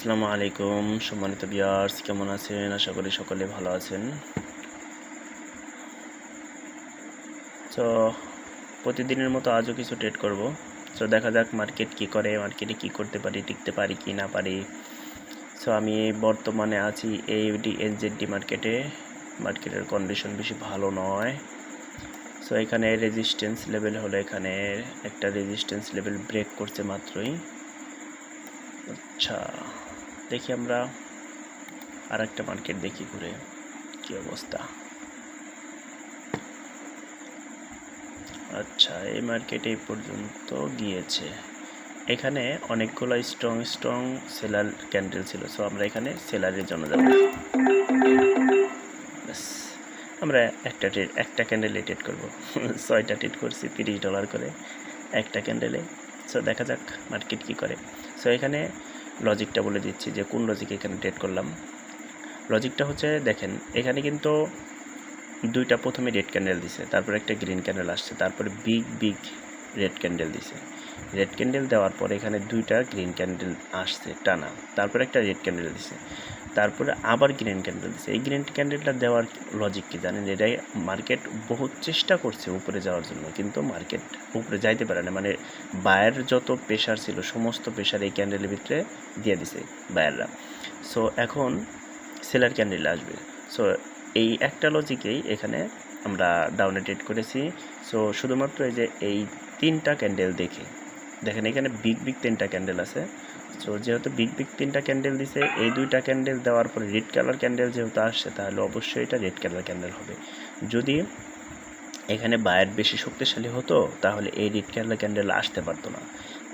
আসসালামু আলাইকুম সম্মানিত ভিউয়ার্স, কেমন আছেন? আশা করি সকলে ভালো আছেন। তো প্রতিদিনের মতো আজও কিছু ট্রেড করব। তো দেখা যাক মার্কেট কি করে, মার্কেটে কি করতে পারি, টিকতে পারি কি না পারি। সো আমি বর্তমানে আছি AUD NZD মার্কেটের কন্ডিশন বেশি ভালো নয়। সো এখানে রেজিস্ট্যান্স লেভেল হলো, এখানে একটা রেজিস্ট্যান্স লেভেল ব্রেক করছে মাত্রই। আচ্ছা, দেখি আমরা আর একটা মার্কেট দেখি ঘুরে কি অবস্থা। আচ্ছা, এই মার্কেটে এই পর্যন্ত গিয়েছে। এখানে অনেকগুলো স্ট্রং সেলার ক্যান্ডেল ছিল। সো আমরা এখানে সেলারের জন্য যাব। আমরা একটা ক্যান্ডেলে ট্রেড করবো। 6টা ট্রেড করছি $30 করে একটা ক্যান্ডেলে। সো দেখা যাক মার্কেট কি করে। সো এখানে লজিকটা বলে দিচ্ছি যে কোন লজিকে এখানে ট্রেড করলাম। লজিকটা হচ্ছে, দেখেন এখানে কিন্তু দুইটা প্রথমে রেড ক্যান্ডেল দিছে, তারপর একটা গ্রিন ক্যান্ডেল আসছে, তারপরে বিগ রেড ক্যান্ডেল দিছে। রেড ক্যান্ডেল দেওয়ার পরে এখানে দুইটা গ্রিন ক্যান্ডেল আসছে টানা, তারপরে একটা রেড ক্যান্ডেল দিছে, তারপরে আবার গ্রিন ক্যান্ডেল দিছে। এই গ্রিন ক্যান্ডেলটা দেওয়ার লজিক কি জানেন? এটাই মার্কেট বহুত চেষ্টা করছে উপরে যাওয়ার জন্য, কিন্তু মার্কেট উপরে যাইতে পারে না। মানে বায়ার যত প্রেশার ছিল সমস্ত প্রেশার এই ক্যান্ডেলের ভিতরে দিয়ে দিছে বায়াররা। সো এখন সেলার ক্যান্ডেল আসবে। সো এই একটা লজিকেই এখানে আমরা ডাউনে ট্রেড করেছি। সো শুধুমাত্র এই যে এই তিনটা ক্যান্ডেল দেখেন এখানে বিগ 3টা ক্যান্ডেল আছে। সো যেহেতু বিগ 3টা ক্যান্ডেল দিছে, এই দুইটা ক্যান্ডেল দেওয়ার পরে রেড কালার ক্যান্ডেল যেহেতু আসছে, তাহলে অবশ্যই এটা রেড কালার ক্যান্ডেল হবে। যদি এখানে বায়ার বেশি শক্তিশালী হতো তাহলে এই রেড কালার ক্যান্ডেল আসতে পারতো না,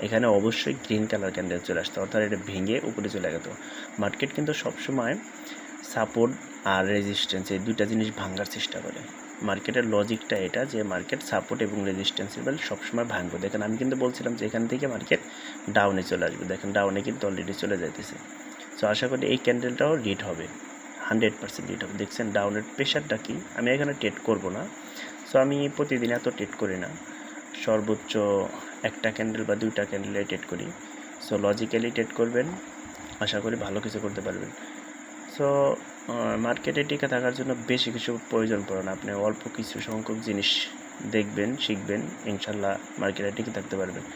এখানে অবশ্যই গ্রিন কালার ক্যান্ডেল চলে আসতো, অর্থাৎ এটা ভেঙে উপরে চলে যেত। মার্কেট কিন্তু সবসময় সাপোর্ট আর রেজিস্ট্যান্স এই দুইটা জিনিস ভাঙার চেষ্টা করে। মার্কেটের লজিকটা এটা যে মার্কেট সাপোর্ট এবং রেজিস্ট্যান্স লেভেল সবসময় ভাঙবে। দেখেন আমি কিন্তু বলছিলাম যে এখান থেকে মার্কেট ডাউনে চলে আসবে, দেখেন ডাউনে কিন্তু অলরেডি চলে যাইতেছে। সো আশা করি এই ক্যান্ডেলটাও রিড হবে, 100% রিড হবে। দেখছেন ডাউনের প্রেশারটা কি। আমি এখানে ট্রেড করব না। সো আমি প্রতিদিন এত ট্রেড করি না, সর্বোচ্চ একটা ক্যান্ডেল বা দুইটা ক্যান্ডেলে ট্রেড করি। সো লজিক্যালি ট্রেড করবেন, আশা করি ভালো কিছু করতে পারবেন। সো মার্কেটে টিকে থাকার জন্য বেশি কিছু প্রয়োজন পড়ে না, আপনি অল্প কিছু সংখ্যক জিনিস দেখবেন, শিখবেন, ইনশাল্লাহ মার্কেটে টিকে থাকতে পারবেন।